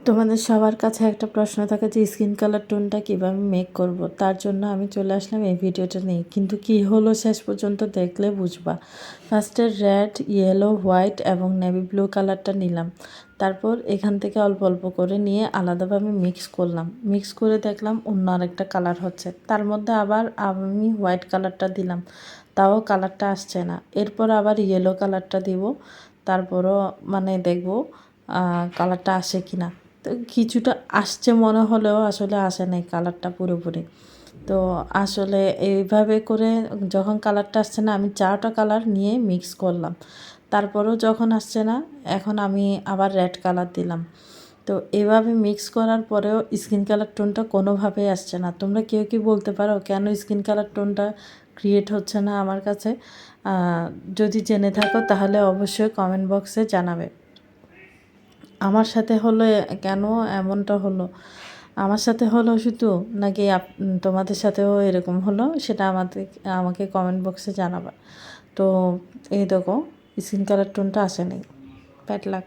তোমাদের সবার কাছে একটা প্রশ্ন থাকে যে স্কিন কালার টোনটা কীভাবে মেক করব। তার জন্য আমি চলে আসলাম এই ভিডিওটা নিয়ে, কিন্তু কি হলো শেষ পর্যন্ত দেখলে বুঝবা। ফার্স্টে রেড, ইয়েলো, হোয়াইট এবং নেভি ব্লু কালারটা নিলাম। তারপর এখান থেকে অল্প অল্প করে নিয়ে আলাদাভাবে মিক্স করলাম। মিক্স করে দেখলাম অন্য আরেকটা কালার হচ্ছে। তার মধ্যে আবার আমি হোয়াইট কালারটা দিলাম, তাও কালারটা আসছে না। এরপর আবার ইয়েলো কালারটা দিব, তারপরও মানে দেখব কালারটা আসে কি না। তো কিছুটা আসছে মনে হলেও আসলে আসে নাই কালারটা পুরোপুরি। তো আসলে এইভাবে করে যখন কালারটা আসছে না, আমি চারটা কালার নিয়ে মিক্স করলাম। তারপরেও যখন আসছে না, এখন আমি আবার রেড কালার দিলাম। তো এভাবে মিক্স করার পরেও স্কিন কালার টোনটা কোনোভাবেই আসছে না। তোমরা কেউ কি বলতে পারো কেন স্কিন কালার টোনটা ক্রিয়েট হচ্ছে না আমার কাছে? যদি জেনে থাকো তাহলে অবশ্যই কমেন্ট বক্সে জানাবে। আমার সাথে হলো কেন এমনটা হলো, আমার সাথে হলো শুধু, নাকি তোমাদের সাথেও এরকম হলো, সেটা আমাকে কমেন্ট বক্সে জানাবা। তো এই দেখো স্কিন কালার টোনটা আসেনি। Bad luck.